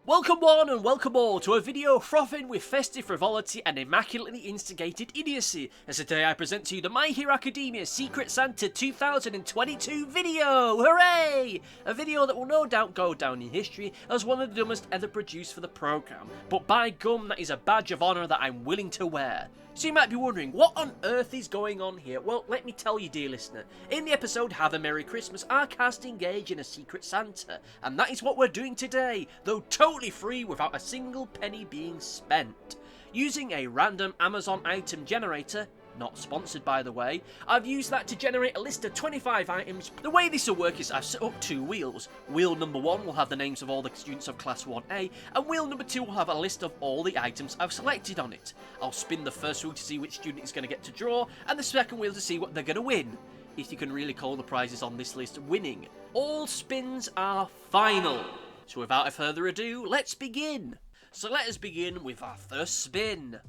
Welcome one and welcome all to a video frothing with festive frivolity and immaculately instigated idiocy, as today I present to you the My Hero Academia Secret Santa 2022 video! Hooray! A video that will no doubt go down in history as one of the dumbest ever produced for the programme, but by gum, that is a badge of honour that I'm willing to wear. So you might be wondering, what on earth is going on here? Well, let me tell you, dear listener. In the episode Have a Merry Christmas, our cast engage in a Secret Santa, and that is what we're doing today, though totally free without a single penny being spent. Using a random Amazon item generator, not sponsored by the way, I've used that to generate a list of 25 items. The way this will work is I've set up two wheels. Wheel number 1 will have the names of all the students of Class 1A, and wheel number 2 will have a list of all the items I've selected on it. I'll spin the first wheel to see which student is going to get to draw, and the second wheel to see what they're going to win, if you can really call the prizes on this list winning. All spins are final. So without further ado, let's begin. So let us begin with our first spin.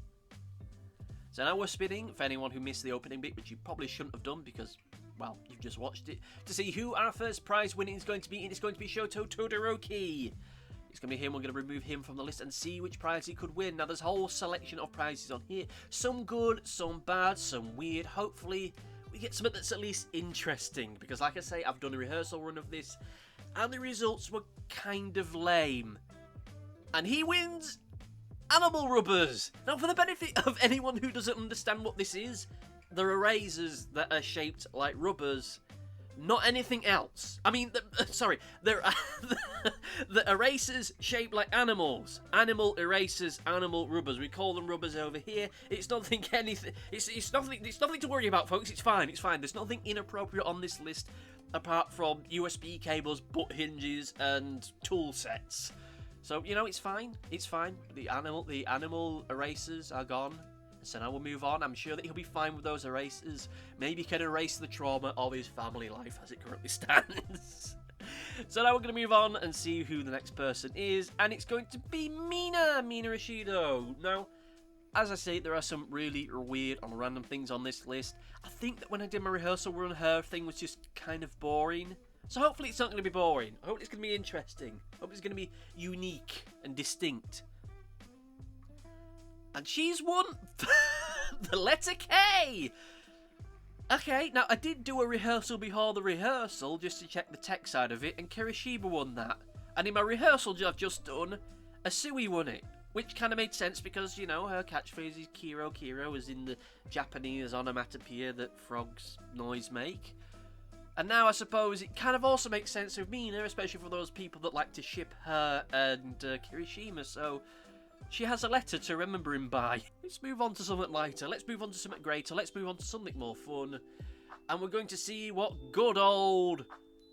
So now we're spinning, for anyone who missed the opening bit, which you probably shouldn't have done because, well, you've just watched it, to see who our first prize winning is going to be, and it's going to be Shoto Todoroki. It's going to be him. We're going to remove him from the list and see which prize he could win. Now, there's a whole selection of prizes on here. Some good, some bad, some weird. Hopefully, we get something that's at least interesting, because like I say, I've done a rehearsal run of this, and the results were kind of lame. And he wins animal rubbers. Now, for the benefit of anyone who doesn't understand what this is, there are erasers that are shaped like rubbers, not anything else. I mean, there are the erasers shaped like animals. Animal erasers, animal rubbers. We call them rubbers over here. It's nothing anything. It's nothing to worry about, folks. It's fine. It's fine. There's nothing inappropriate on this list apart from USB cables, butt hinges, and tool sets. So, you know, it's fine. It's fine. The animal erasers are gone. So now we'll move on. I'm sure that he'll be fine with those erasers. Maybe he can erase the trauma of his family life as it currently stands. So now we're going to move on and see who the next person is. And it's going to be Mina Ashido. Now, as I say, there are some really weird and random things on this list. I think that when I did my rehearsal run, her thing was just kind of boring. So hopefully it's not going to be boring. I hope it's going to be interesting. I hope it's going to be unique and distinct. And she's won the letter K! Okay, now I did do a rehearsal before the rehearsal just to check the tech side of it, and Kirishima won that. And in my rehearsal I've just done, Asui won it. Which kind of made sense because, you know, her catchphrase is Kiro Kiro, as in the Japanese onomatopoeia that frogs noise make. And now I suppose it kind of also makes sense with Mina, especially for those people that like to ship her and Kirishima, so she has a letter to remember him by. Let's move on to something lighter, let's move on to something greater, let's move on to something more fun. And we're going to see what good old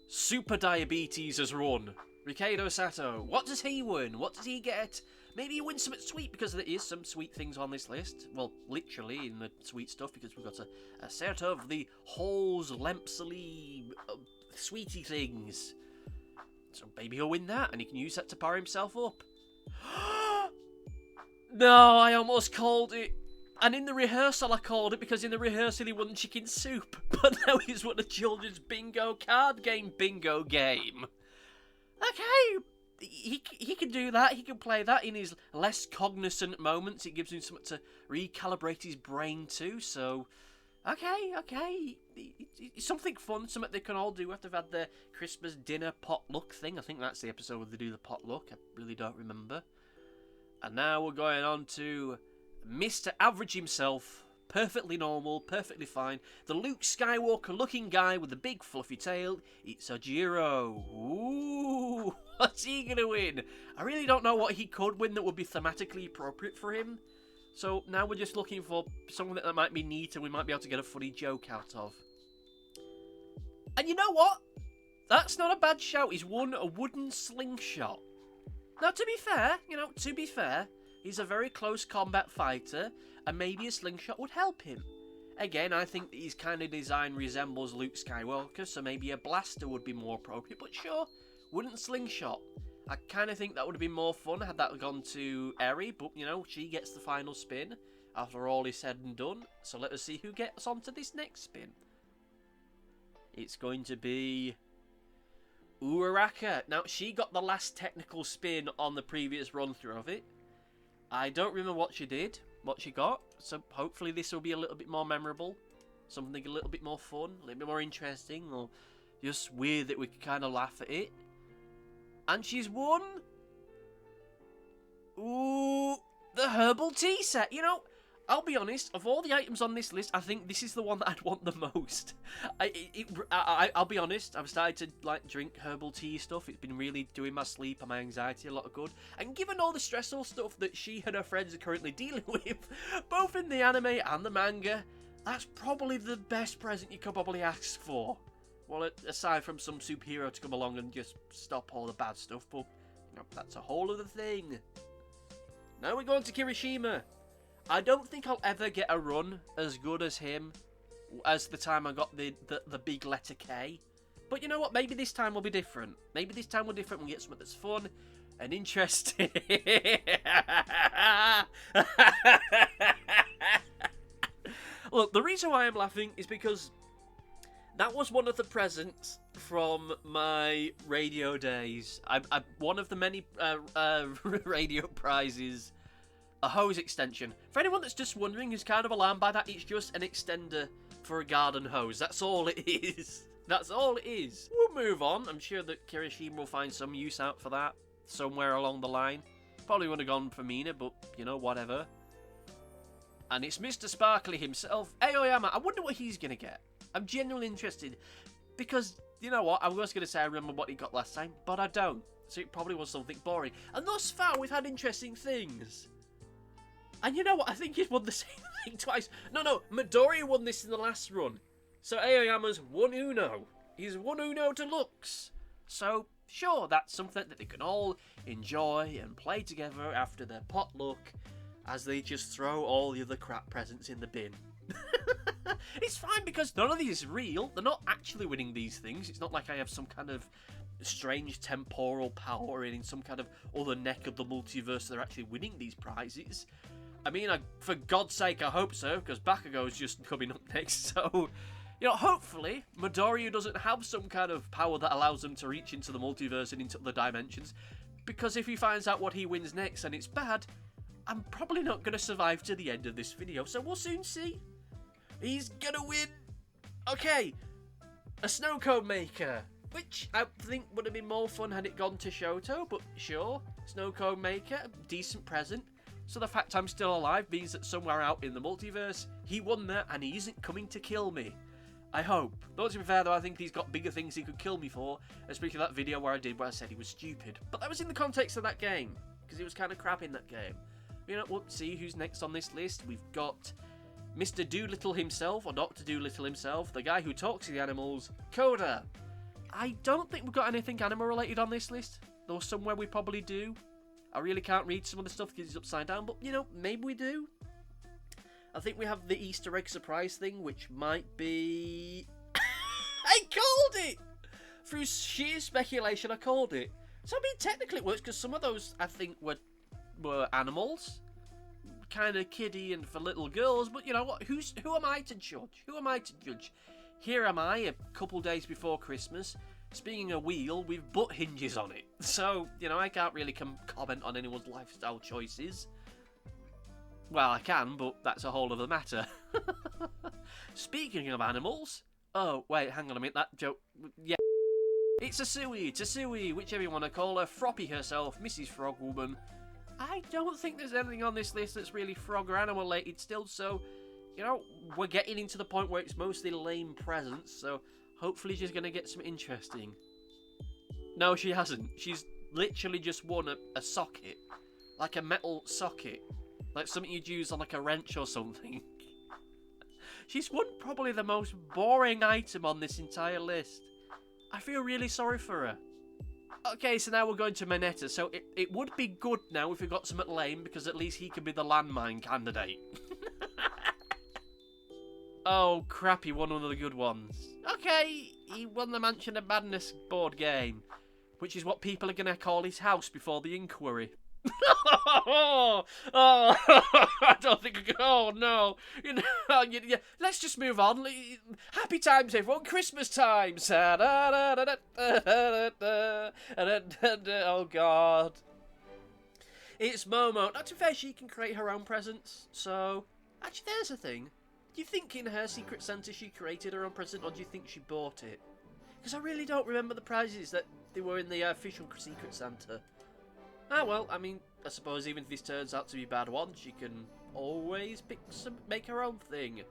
Super Diabetes has won. Rikido Sato. What does he win? What does he get? Maybe he wins something sweet, because there is some sweet things on this list. Well, literally in the sweet stuff, because we've got a set of the Halls Lempsily sweetie things. So maybe he'll win that, and he can use that to power himself up. No, I almost called it. And in the rehearsal I called it, because in the rehearsal he won chicken soup. But now he's won a children's bingo card game bingo game. Okay. He can do that. He can play that in his less cognizant moments. It gives him something to recalibrate his brain to. So, okay. It's something fun, something they can all do after they've had their Christmas dinner potluck thing. I think that's the episode where they do the potluck. I really don't remember. And now we're going on to Mr. Average himself. Perfectly normal, perfectly fine. The Luke Skywalker looking guy with the big fluffy tail. It's Ojiro. Ooh, what's he gonna win? I really don't know what he could win that would be thematically appropriate for him. So now we're just looking for something that might be neat and we might be able to get a funny joke out of. And you know what? That's not a bad shout. He's won a wooden slingshot. Now, to be fair, he's a very close combat fighter, and maybe a slingshot would help him. Again, I think that his kind of design resembles Luke Skywalker, so maybe a blaster would be more appropriate, but sure, wooden slingshot. I kind of think that would have been more fun had that gone to Eri, but, you know, she gets the final spin after all is said and done, so let us see who gets onto this next spin. It's going to be Uraraka. Now, she got the last technical spin on the previous run-through of it. I don't remember what she did, what she got, so hopefully this will be a little bit more memorable. Something a little bit more fun, a little bit more interesting, or just weird that we can kind of laugh at it. And she's won! Ooh, the herbal tea set. You know, I'll be honest, of all the items on this list, I think this is the one that I'd want the most. I'll be honest, I've started to like drink herbal tea stuff. It's been really doing my sleep and my anxiety a lot of good. And given all the stressful stuff that she and her friends are currently dealing with, both in the anime and the manga, that's probably the best present you could probably ask for. Well, aside from some superhero to come along and just stop all the bad stuff, but you know, that's a whole other thing. Now we're going to Kirishima. I don't think I'll ever get a run as good as him as the time I got the big letter K. But you know what? Maybe this time will be different. Maybe this time we'll be different. We'll get something that's fun and interesting. Look, the reason why I'm laughing is because that was one of the presents from my radio days. One of the many radio prizes. A hose extension. For anyone that's just wondering, who's kind of alarmed by that, it's just an extender for a garden hose. That's all it is. That's all it is. We'll move on. I'm sure that Kirishima will find some use out for that somewhere along the line. Probably would have gone for Mina, but, you know, whatever. And it's Mr. Sparkly himself, Aoyama. I wonder what he's going to get. I'm genuinely interested. Because, you know what, I was going to say I remember what he got last time, but I don't. So it probably was something boring. And thus far, we've had interesting things. And you know what? I think he's won the same thing twice. No, Midoriya won this in the last run. So Aoyama's won Uno. He's won Uno Deluxe. So, sure, that's something that they can all enjoy and play together after their potluck as they just throw all the other crap presents in the bin. It's fine because none of these is real. They're not actually winning these things. It's not like I have some kind of strange temporal power in some kind of other neck of the multiverse they're actually winning these prizes. I mean, for God's sake, I hope so, because Bakugo's just coming up next, so, you know, hopefully, Midoriya doesn't have some kind of power that allows him to reach into the multiverse and into other dimensions, because if he finds out what he wins next and it's bad, I'm probably not going to survive to the end of this video, so we'll soon see. He's gonna win! Okay, a snow cone maker, which I think would have been more fun had it gone to Shoto, but sure, snow cone maker, decent present. So the fact I'm still alive means that somewhere out in the multiverse, he won that and he isn't coming to kill me. I hope. Though to be fair though, I think he's got bigger things he could kill me for, especially that video where I said he was stupid. But that was in the context of that game, because he was kind of crap in that game. You know, we'll see who's next on this list. We've got Mr. Doolittle himself, or Dr. Doolittle himself, the guy who talks to the animals, Koda. I don't think we've got anything animal related on this list, though somewhere we probably do. I really can't read some of the stuff because it's upside down, but, you know, maybe we do. I think we have the Easter egg surprise thing, which might be... I called it! Through sheer speculation, I called it. So, I mean, technically it works, because some of those, I think, were animals. Kind of kiddie and for little girls, but, you know what, who am I to judge? Who am I to judge? Here am I, a couple days before Christmas, spinning a wheel with butt hinges on it. So, you know, I can't really comment on anyone's lifestyle choices. Well, I can, but that's a whole other matter. Speaking of animals... Oh, wait, hang on a minute, that joke... Yeah. It's Asui, whichever you want to call her, Froppy herself, Mrs. Frogwoman. I don't think there's anything on this list that's really frog or animal related still, so... You know, we're getting into the point where it's mostly lame presents, so... Hopefully she's going to get some interesting. No, she hasn't. She's literally just won a socket. Like a metal socket. Like something you'd use on like a wrench or something. She's won probably the most boring item on this entire list. I feel really sorry for her. Okay, so now we're going to Mineta. So it would be good now if we got something lame, because at least he could be the landmine candidate. Oh, crap, he won one of the good ones. Okay, he won the Mansion of Madness board game, which is what people are going to call his house before the inquiry. Oh, I don't think I can. Oh no, let's just move on. Happy times, everyone. Christmas times. Oh God, it's Momo. Not to be fair, she can create her own presents. So actually, there's a thing. Do you think in her Secret Santa she created her own present, or do you think she bought it? Because I really don't remember the prizes that they were in the official Secret Santa. Ah, well, I mean, I suppose even if this turns out to be a bad one, she can always make her own thing.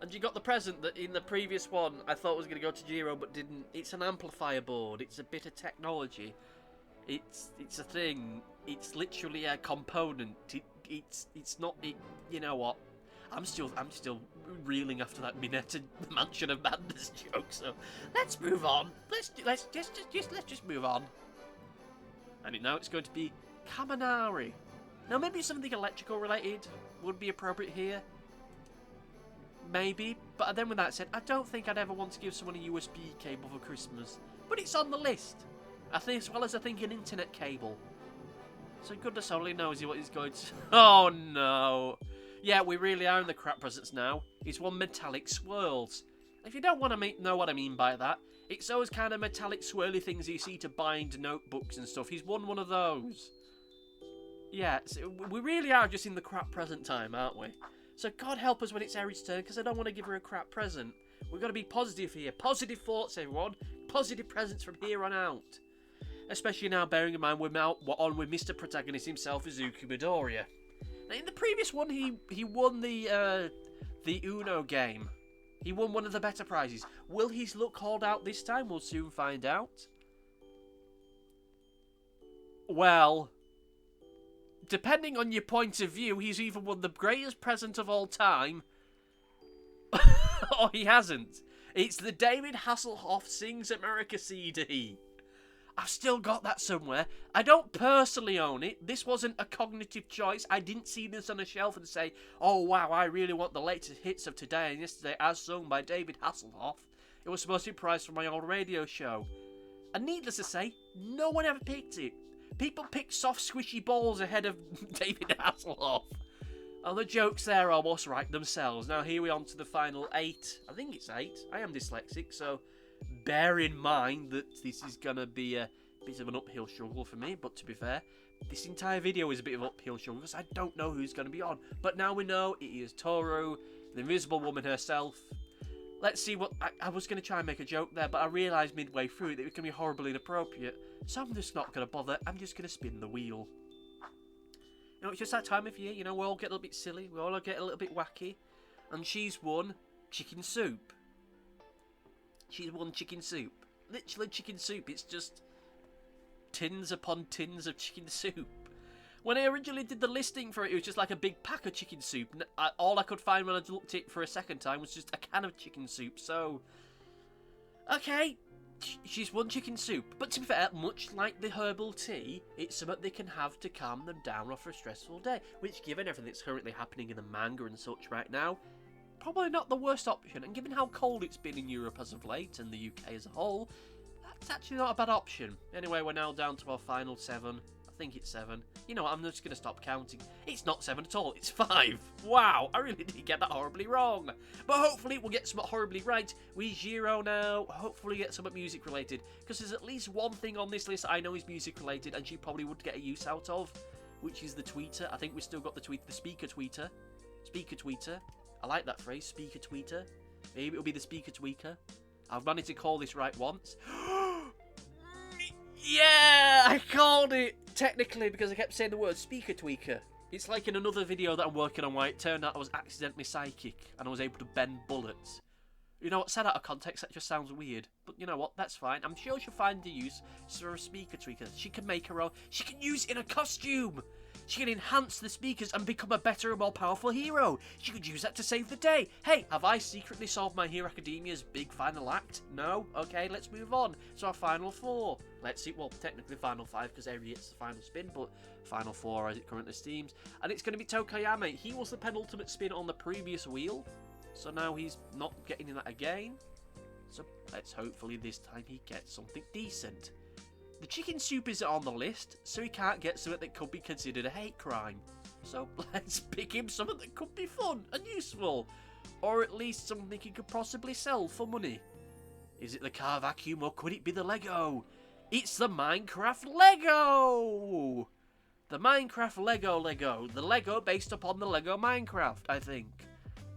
And you got the present that in the previous one I thought was going to go to Jiro, but didn't. It's an amplifier board. It's a bit of technology. It's a thing. It's literally a component. It's not. You know what? I'm still reeling after that Mineta Mansion of Madness joke. So let's move on. Let's just move on. And now it's going to be Kaminari. Now maybe something electrical related would be appropriate here. Maybe. But then with that said, I don't think I'd ever want to give someone a USB cable for Christmas. But it's on the list. I think, as well as I think an internet cable. So goodness only knows what he's going to... Oh no. Yeah, we really are in the crap presents now. It's one metallic swirls. If you don't want to know what I mean by that, it's those kind of metallic swirly things you see to bind notebooks and stuff. He's won one of those. Yeah, so we really are just in the crap present time, aren't we? So God help us when it's Eri's turn, because I don't want to give her a crap present. We've got to be positive here. Positive thoughts, everyone. Positive presents from here on out. Especially now, bearing in mind we're on with Mr. Protagonist himself, Izuku Midoriya. Now, in the previous one, he won the Uno game. He won one of the better prizes. Will his luck hold out this time? We'll soon find out. Well, depending on your point of view, he's either won the greatest present of all time, or he hasn't. It's the David Hasselhoff Sings America CD. I've still got that somewhere. I don't personally own it. This wasn't a cognitive choice. I didn't see this on a shelf and say, oh wow, I really want the latest hits of today and yesterday as sung by David Hasselhoff. It was supposed to be priced from my old radio show. And needless to say, no one ever picked it. People picked soft squishy balls ahead of David Hasselhoff. Oh, the jokes there almost write themselves. Now here we are on to the final 8. I think it's 8. I am dyslexic, so bear in mind that this is going to be a bit of an uphill struggle for me. But to be fair, this entire video is a bit of an uphill struggle because I don't know who's going to be on. But now we know it is Toru, the Invisible Woman herself. Let's see what... I was going to try and make a joke there, but I realised midway through that it can be horribly inappropriate. So I'm just not going to bother. I'm just going to spin the wheel. You know, it's just that time of year. You know, we all get a little bit silly. We all get a little bit wacky. And she's won chicken soup. She's won chicken soup. Literally chicken soup. It's just tins upon tins of chicken soup. When I originally did the listing for it, it was just like a big pack of chicken soup. All I could find when I looked at it for a second time was just a can of chicken soup. So, okay, she's won chicken soup. But to be fair, much like the herbal tea, it's something they can have to calm them down after a stressful day. Which, given everything that's currently happening in the manga and such right now, probably not the worst option. And given how cold it's been in Europe as of late, and the UK as a whole, that's actually not a bad option. Anyway, we're now down to our final 7. I think it's 7. You know what, I'm just going to stop counting. It's not 7 at all, it's 5. Wow, I really did get that horribly wrong. But hopefully we'll get something horribly right. We Jiro now, hopefully get something music related. Because there's at least one thing on this list I know is music related and she probably would get a use out of. Which is the tweeter. I think we still got the speaker tweeter. Speaker tweeter. I like that phrase, speaker tweeter. Maybe it'll be the speaker tweaker. I've managed to call this right once. Yeah, I called it, technically, because I kept saying the word speaker tweaker. It's like in another video that I'm working on where it turned out I was accidentally psychic and I was able to bend bullets. You know what, said out of context, that just sounds weird. But you know what, that's fine. I'm sure she'll find the use for a speaker tweaker. She can make her own. She can use it in a costume. She can enhance the speakers and become a better and more powerful hero. She could use that to save the day. Hey, have I secretly solved My Hero Academia's big final act? No? Okay, let's move on. So our final 4. Let's see, well, technically final 5 because Eri gets the final spin, but final 4 as it currently steams. And it's going to be Tokoyami. He was the penultimate spin on the previous wheel. So now he's not getting that again. So let's hopefully this time he gets something decent. the chicken soup isn't on the list, so he can't get something that could be considered a hate crime. So let's pick him something that could be fun and useful, or at least something he could possibly sell for money. Is it the car vacuum, or could it be the Lego? It's the Minecraft Lego! The Minecraft Lego. The Lego based upon the Lego Minecraft, I think.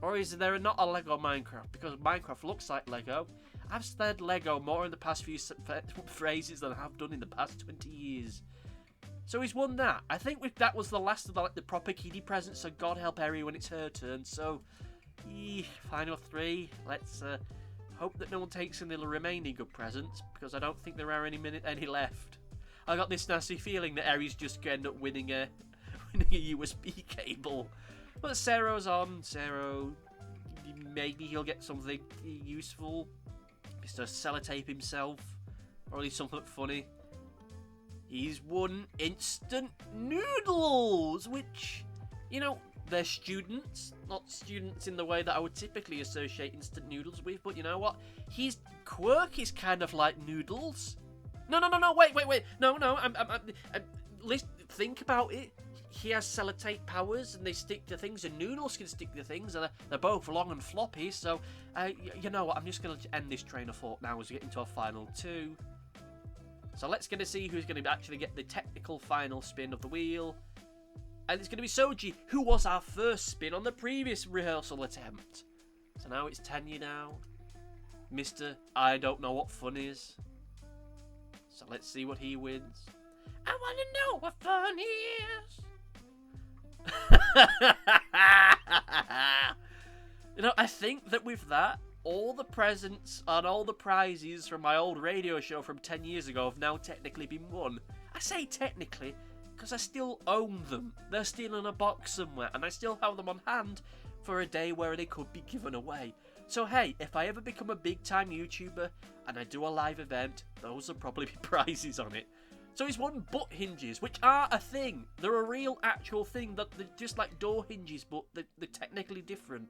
Or is there not a Lego Minecraft? Because Minecraft looks like Lego. I've said Lego more in the past few phrases than I have done in the past 20 years. So he's won that. I think that was the last of the proper kiddie presents, so God help Eri when it's her turn. So, final 3. Let's hope that no one takes any of the remaining good presents, because I don't think there are any left. I got this nasty feeling that Eri's just going to end up winning a USB cable. But Sero's on. Sero, maybe he'll get something useful. Mr. Sellotape himself, or at least something funny. He's won instant noodles, which, you know, they're students. Not students in the way that I would typically associate instant noodles with, but you know what? His quirk is kind of like noodles. No, wait. No, listen, think about it. He has sellotape powers, and they stick to things, and noodles can stick to things, and they're both long and floppy, so, you know what, I'm just going to end this train of thought now as we get into our final 2. So let's get to see who's going to actually get the technical final spin of the wheel. And it's going to be Shoji, who was our first spin on the previous rehearsal attempt. So now it's Tenya now. Mr. I don't know what fun is. So let's see what he wins. I want to know what fun is. You know, I think that with that, all the presents and all the prizes from my old radio show from 10 years ago have now technically been won. I say technically because I still own them. They're still in a box somewhere, and I still have them on hand for a day where they could be given away. So hey, if I ever become a big time YouTuber and I do a live event, those will probably be prizes on it. So he's won butt hinges, which are a thing. They're a real actual thing, that they're just like door hinges, but they're technically different.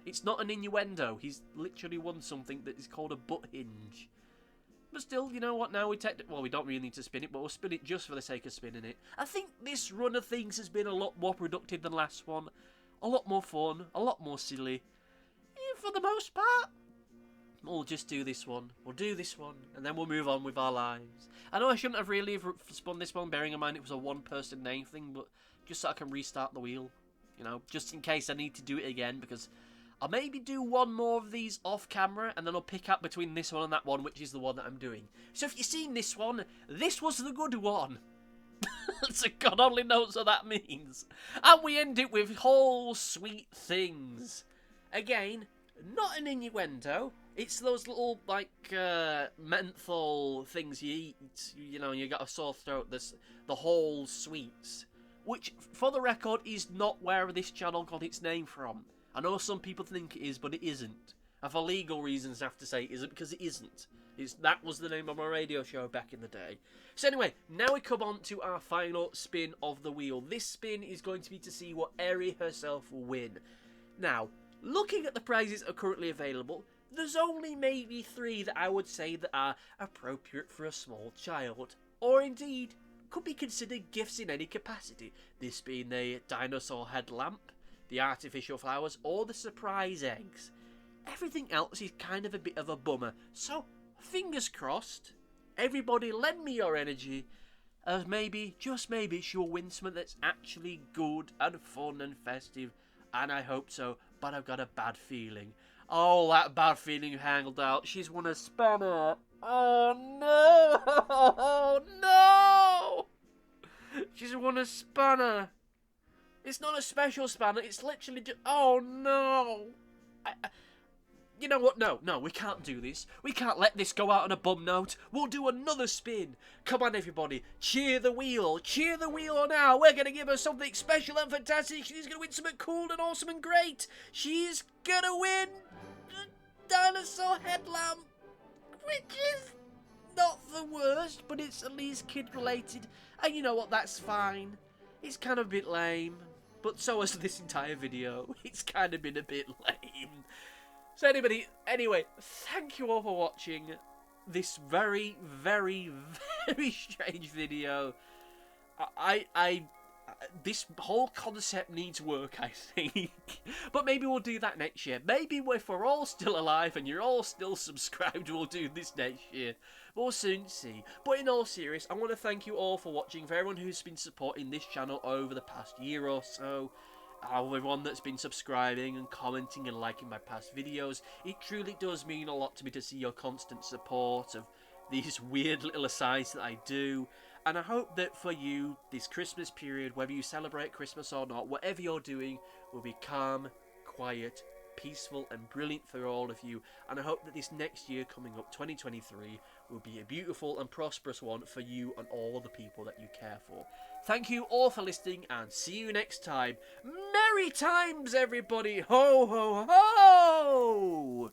It's not an innuendo. He's literally won something that is called a butt hinge. But still, you know what, now we well, we don't really need to spin it, but we'll spin it just for the sake of spinning it. I think this run of things has been a lot more productive than last one. A lot more fun, a lot more silly. For the most part, we'll just do this one. We'll do this one, and then we'll move on with our lives. I know I shouldn't have really spun this one, bearing in mind it was a one-person name thing, but just so I can restart the wheel. You know, just in case I need to do it again, because I'll maybe do one more of these off camera, and then I'll pick up between this one and that one, which is the one that I'm doing. So if you've seen this one, this was the good one. So God only knows what that means. And we end it with whole sweet things. Again, not an innuendo. It's those little, like, menthol things you eat. You know, you got a sore throat. There's the whole sweets. Which, for the record, is not where this channel got its name from. I know some people think it is, but it isn't. And for legal reasons, I have to say it isn't, because it isn't. That was the name of my radio show back in the day. So anyway, now we come on to our final spin of the wheel. This spin is going to be to see what Eri herself will win. Now, looking at the prizes that are currently available, there's only maybe 3 that I would say that are appropriate for a small child. Or indeed, could be considered gifts in any capacity. This being the dinosaur headlamp, the artificial flowers, or the surprise eggs. Everything else is kind of a bit of a bummer. So, fingers crossed, everybody lend me your energy, as maybe, just maybe, she'll win something that's actually good and fun and festive. And I hope so, but I've got a bad feeling. Oh, that bad feeling hanged out. She's won a spanner. Oh, no! Oh, no! She's won a spanner. It's not a special spanner. It's literally just... Oh, no! You know what? No, we can't do this. We can't let this go out on a bum note. We'll do another spin. Come on, everybody. Cheer the wheel. Cheer the wheel now. We're going to give her something special and fantastic. She's going to win something cool and awesome and great. She's going to win the dinosaur headlamp, which is not the worst, but it's at least kid-related. And you know what? That's fine. It's kind of a bit lame, but so has this entire video. It's kind of been a bit lame. So anyway, thank you all for watching. this very, very, very strange video. This whole concept needs work, I think. But maybe we'll do that next year. Maybe if we're all still alive and you're all still subscribed, we'll do this next year. We'll soon see. But in all seriousness, I want to thank you all for watching, for everyone who's been supporting this channel over the past year or so. Everyone that's been subscribing and commenting and liking my past videos. It truly does mean a lot to me to see your constant support of these weird little asides that I do. And I hope that for you, this Christmas period, whether you celebrate Christmas or not, whatever you're doing will be calm, quiet, peaceful and brilliant for all of you. And I hope that this next year coming up, 2023, will be a beautiful and prosperous one for you and all the people that you care for. Thank you all for listening, and see you next time. Merry times, everybody! Ho, ho, ho!